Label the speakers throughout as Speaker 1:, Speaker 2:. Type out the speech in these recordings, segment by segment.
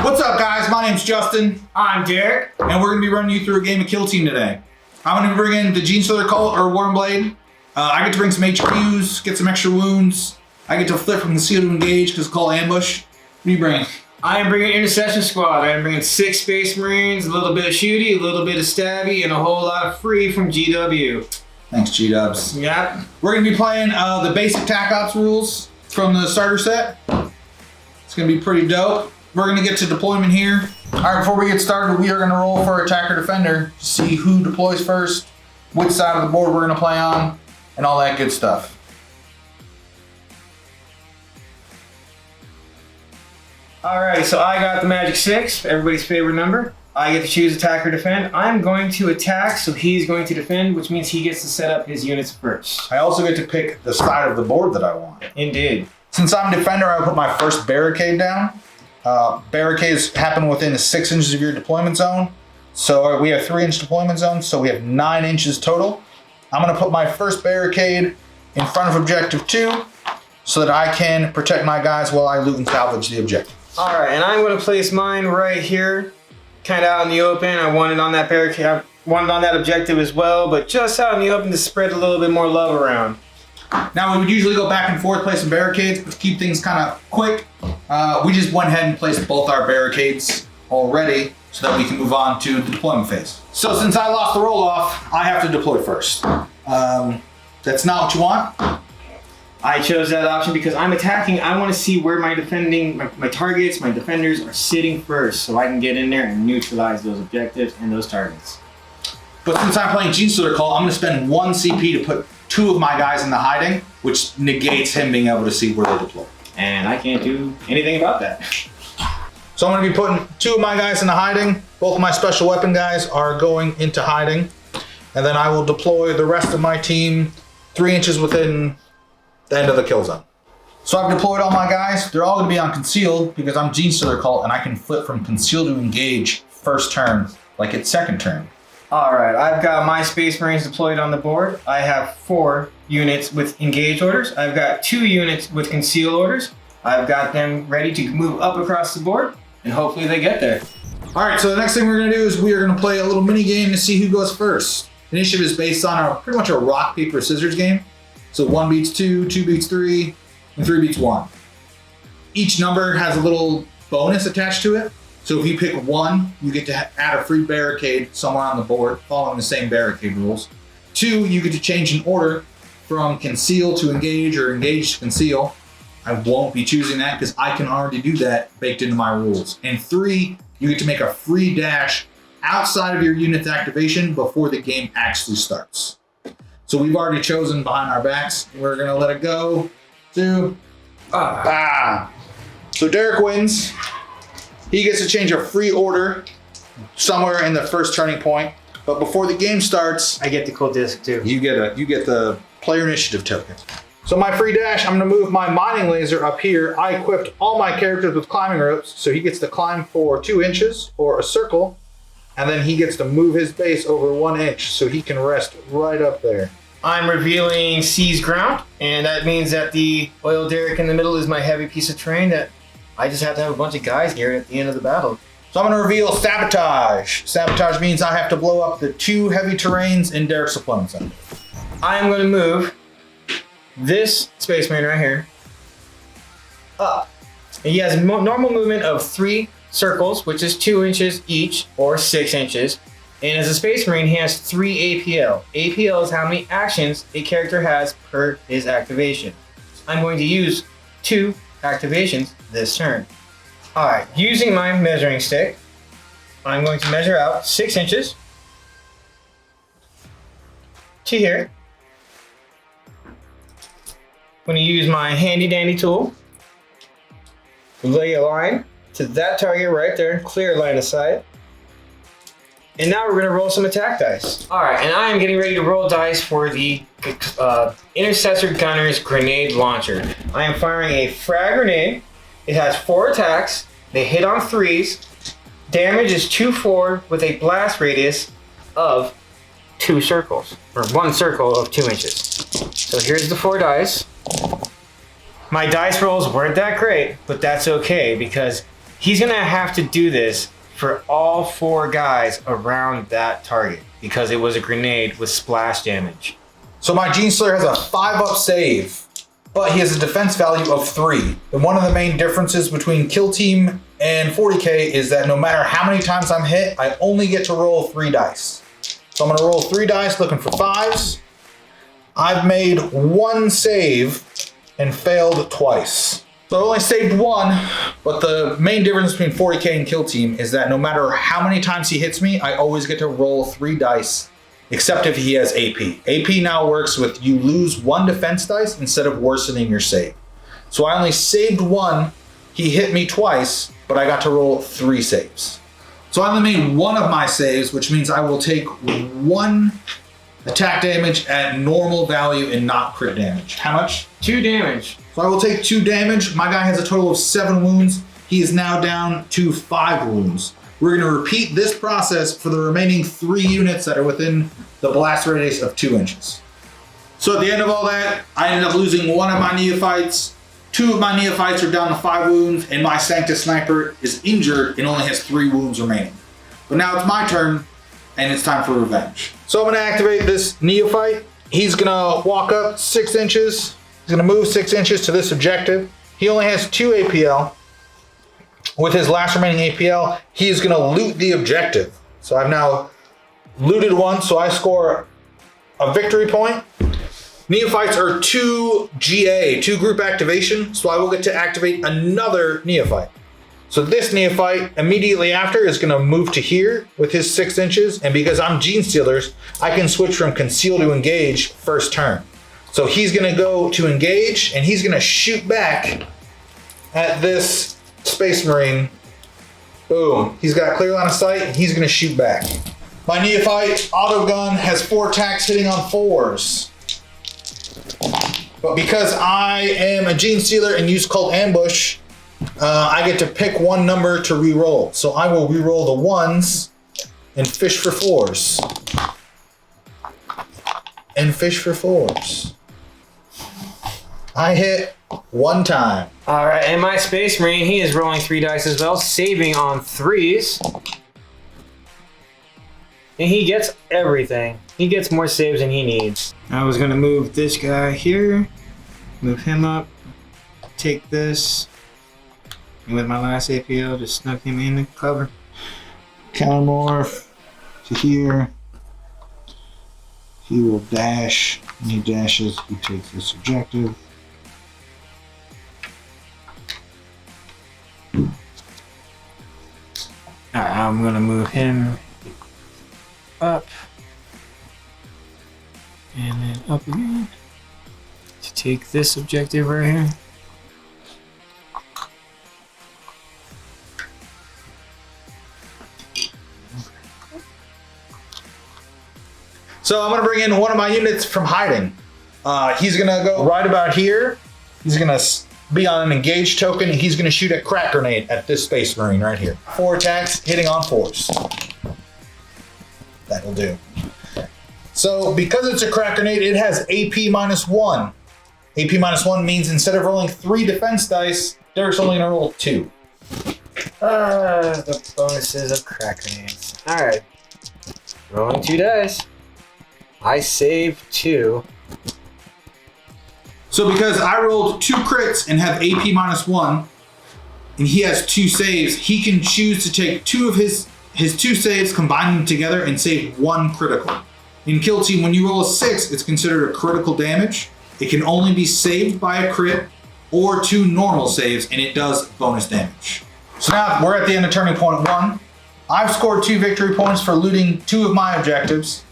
Speaker 1: What's up, guys? My name's Justin.
Speaker 2: I'm Derek.
Speaker 1: And we're going to be running you through a game of Killteam today. I'm going to bring in the Genestealer Cult or Warmblade. I get to bring some HQs, get some extra wounds. I get to flip from Conceal to Engage because it's called Ambush. What are you bringing?
Speaker 2: I am bringing Intercession Squad. I am bringing 6 Space Marines, a little bit of shooty, a little bit of stabby, and a whole lot of free from GW.
Speaker 1: Thanks, G-Dubs.
Speaker 2: Yep.
Speaker 1: We're going to be playing the basic TAC Ops rules from the starter set. It's going to be pretty dope. We're going to get to deployment here. All right, before we get started, we are going to roll for attacker defender to see who deploys first, which side of the board we're going to play on, and all that good stuff.
Speaker 2: Alright, so I got the Magic 6, everybody's favorite number. I get to choose attack or defend. I'm going to attack, so he's going to defend, which means he gets to set up his units first.
Speaker 1: I also get to pick the side of the board that I want.
Speaker 2: Indeed.
Speaker 1: Since I'm defender, I put my first barricade down. Barricades happen within 6 inches of your deployment zone. So we have 3-inch deployment zones, so we have 9 inches total. I'm going to put my first barricade in front of objective 2 so that I can protect my guys while I loot and salvage the objective.
Speaker 2: Alright, and I'm going to place mine right here, kind of out in the open. I wanted on that barricade, I wanted on that objective as well, but just out in the open to spread a little bit more love around.
Speaker 1: Now, we would usually go back and forth placing barricades, but to keep things kind of quick, we just went ahead and placed both our barricades already so that we can move on to the deployment phase. So since I lost the roll-off, I have to deploy first. That's not what you want.
Speaker 2: I chose that option because I'm attacking. I want to see where my defending, my targets, my defenders are sitting first so I can get in there and neutralize those objectives and those targets.
Speaker 1: But since I'm playing Genestealer Cult, I'm going to spend 1 CP to put 2 of my guys in the hiding, which negates him being able to see where they deploy.
Speaker 2: And I can't do anything about that.
Speaker 1: So I'm going to be putting 2 of my guys in the hiding. Both of my special weapon guys are going into hiding. And then I will deploy the rest of my team 3 inches within the end of the kill zone. So I've deployed all my guys. They're all going to be on Conceal because I'm Genestealer Cult and I can flip from Conceal to Engage first turn, like it's second turn.
Speaker 2: Alright, I've got my Space Marines deployed on the board. I have 4 units with Engage orders. I've got 2 units with Conceal orders. I've got them ready to move up across the board, and hopefully they get there.
Speaker 1: Alright, so the next thing we're going to do is we are going to play a little mini game to see who goes first. Initiative is based on pretty much a rock, paper, scissors game. So 1 beats 2, 2 beats 3, and 3 beats 1. Each number has a little bonus attached to it. So if you pick 1, you get to add a free barricade somewhere on the board, following the same barricade rules. 2, you get to change an order from Conceal to Engage or Engage to Conceal. I won't be choosing that because I can already do that baked into my rules. And 3, you get to make a free dash outside of your unit's activation before the game actually starts. So we've already chosen behind our backs. We're going to let it go. 2. So Derek wins. He gets to change a free order somewhere in the first turning point. But before the game starts,
Speaker 2: I get the cool disc too.
Speaker 1: you get the player initiative token. So my free dash, I'm going to move my mining laser up here. I equipped all my characters with climbing ropes, so he gets to climb for 2 inches or a circle. And then he gets to move his base over 1 inch so he can rest right up there.
Speaker 2: I'm revealing Seize Ground, and that means that the oil derrick in the middle is my heavy piece of terrain that I just have to have a bunch of guys here at the end of the battle.
Speaker 1: So I'm going to reveal Sabotage. Sabotage means I have to blow up the 2 heavy terrains in Derek's deployment zone.
Speaker 2: I am going to move this Space Marine right here up. And he has a normal movement of 3 circles, which is 2 inches each, or 6 inches. And as a Space Marine, he has 3 APL. APL is how many actions a character has per his activation. I'm going to use 2 activations this turn. Alright, using my measuring stick, I'm going to measure out 6 inches to here. I'm going to use my handy dandy tool, lay a line to that target right there, clear line of sight. And now we're going to roll some attack dice. Alright, and I am getting ready to roll dice for the Intercessor Gunner's Grenade Launcher. I am firing a frag grenade. It has 4 attacks. They hit on 3s. Damage is 2/4 with a blast radius of 2 circles, or 1 circle of 2 inches. So here's the 4 dice. My dice rolls weren't that great, but that's okay because He's gonna have to do this for all 4 guys around that target because it was a grenade with splash damage.
Speaker 1: So my Gene Slayer has a 5-up save, but he has a defense value of 3. And one of the main differences between Killteam and 40k is that no matter how many times I'm hit, I only get to roll 3 dice. So I'm gonna roll 3 dice looking for 5s. I've made 1 save and failed twice. So I only saved 1, but the main difference between 40k and Killteam is that no matter how many times he hits me, I always get to roll 3 dice, except if he has AP. AP now works with you lose 1 defense dice instead of worsening your save. So I only saved 1, he hit me twice, but I got to roll 3 saves. So I only made 1 of my saves, which means I will take 1 attack damage at normal value and not crit damage. How much?
Speaker 2: 2 damage.
Speaker 1: So I will take 2 damage. My guy has a total of 7 wounds. He is now down to 5 wounds. We're going to repeat this process for the remaining 3 units that are within the blast radius of 2 inches. So at the end of all that, I ended up losing 1 of my neophytes. 2 of my neophytes are down to 5 wounds, and my Sanctus Sniper is injured and only has 3 wounds remaining. But now it's my turn, and it's time for revenge. So I'm going to activate this neophyte. He's going to walk up 6 inches. He's going to move 6 inches to this objective. He only has 2 APL. With his last remaining APL, he's going to loot the objective. So I've now looted 1, so I score a victory point. Neophytes are 2 GA, 2 group activation, so I will get to activate another neophyte. So this neophyte immediately after is going to move to here with his 6 inches, and because I'm Gene Stealers, I can switch from conceal to engage first turn. So he's going to go to engage, and he's going to shoot back at this Space Marine. Boom. He's got clear line of sight, and he's going to shoot back. My neophyte auto gun has 4 attacks hitting on 4s. But because I am a Gene Stealer and use Cult Ambush, I get to pick 1 number to re-roll. So I will re-roll the 1s and fish for 4s. And fish for 4s. I hit 1 time.
Speaker 2: All right, and my Space Marine, he is rolling 3 dice as well, saving on 3s. And he gets everything. He gets more saves than he needs. I was gonna move this guy here, move him up, take this, and with my last APL, just snuck him in the cover. Countermorph to here. He will dash. When he dashes, he takes this objective. Alright, I'm gonna move him up and then up again to take this objective right here.
Speaker 1: So I'm going to bring in 1 of my units from hiding. He's going to go right about here. He's going to be on an engaged token. He's going to shoot a crack grenade at this Space Marine right here. 4 attacks, hitting on 4s. That'll do. So because it's a crack grenade, it has AP -1. AP -1 means instead of rolling 3 defense dice, Derek's only going to roll 2.
Speaker 2: The bonuses of crack grenades. Alright. Rolling 2 dice. I save 2.
Speaker 1: So because I rolled 2 crits and have AP -1, and he has 2 saves, he can choose to take 2 of his 2 saves, combine them together, and save 1 critical. In Killteam, when you roll a 6, it's considered a critical damage. It can only be saved by a crit or 2 normal saves, and it does bonus damage. So now we're at the end of turning point 1. I've scored 2 victory points for looting 2 of my objectives.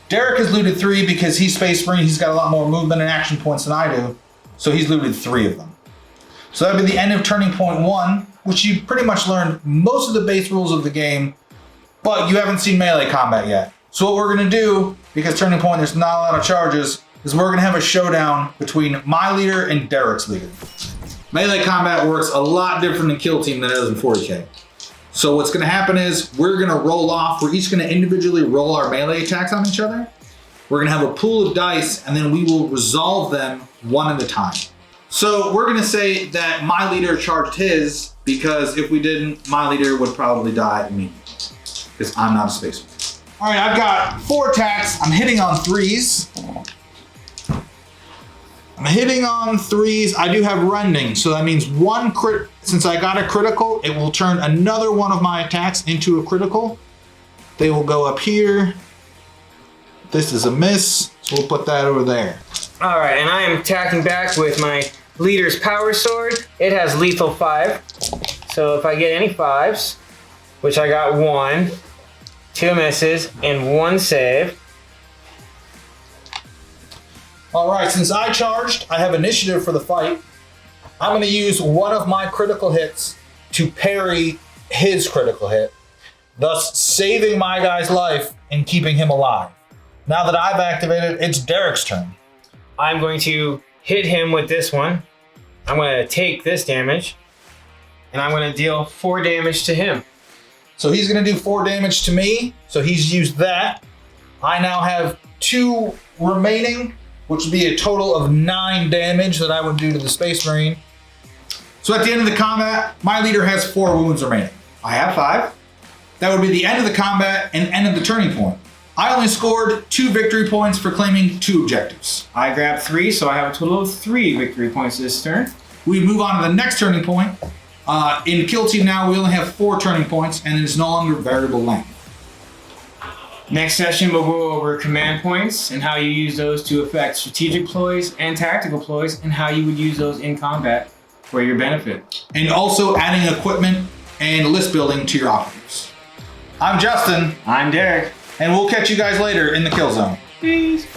Speaker 1: Derek has looted 3 because he's Space Marine. He's got a lot more movement and action points than I do. So he's looted 3 of them. So that'd be the end of turning point 1, which you pretty much learned most of the base rules of the game, but you haven't seen melee combat yet. So what we're gonna do, because turning point there's not a lot of charges, is we're gonna have a showdown between my leader and Derek's leader. Melee combat works a lot different in Killteam than it does in 40k. So what's gonna happen is we're gonna roll off, we're each gonna individually roll our melee attacks on each other. We're gonna have a pool of dice and then we will resolve them 1 at a time. So we're gonna say that my leader charged his because if we didn't, my leader would probably die immediately because I'm not a space marine. All right, I've got 4 attacks. I'm hitting on 3s. I do have rending, so that means 1 crit. Since I got a critical, it will turn another one of my attacks into a critical. They will go up here. This is a miss, so we'll put that over there.
Speaker 2: All right, and I am attacking back with my leader's power sword. It has lethal 5. So if I get any 5s, which I got 1, 2 misses, and 1 save.
Speaker 1: All right, since I charged, I have initiative for the fight. I'm going to use one of my critical hits to parry his critical hit, thus saving my guy's life and keeping him alive. Now that I've activated, it's Derek's turn.
Speaker 2: I'm going to hit him with this one. I'm going to take this damage, and I'm going to deal 4 damage to him.
Speaker 1: So he's going to do 4 damage to me, so he's used that. I now have 2 remaining, which would be a total of 9 damage that I would do to the Space Marine. So at the end of the combat, my leader has 4 wounds remaining. I have 5. That would be the end of the combat and end of the turning point. I only scored 2 victory points for claiming 2 objectives.
Speaker 2: I grabbed 3, so I have a total of 3 victory points this turn.
Speaker 1: We move on to the next turning point. In Killteam now, we only have 4 turning points, and it's no longer variable length.
Speaker 2: Next session, we'll go over command points and how you use those to affect strategic ploys and tactical ploys, and how you would use those in combat for your benefit.
Speaker 1: And also adding equipment and list building to your operatives. I'm Justin.
Speaker 2: I'm Derek.
Speaker 1: And we'll catch you guys later in the kill zone.
Speaker 2: Peace.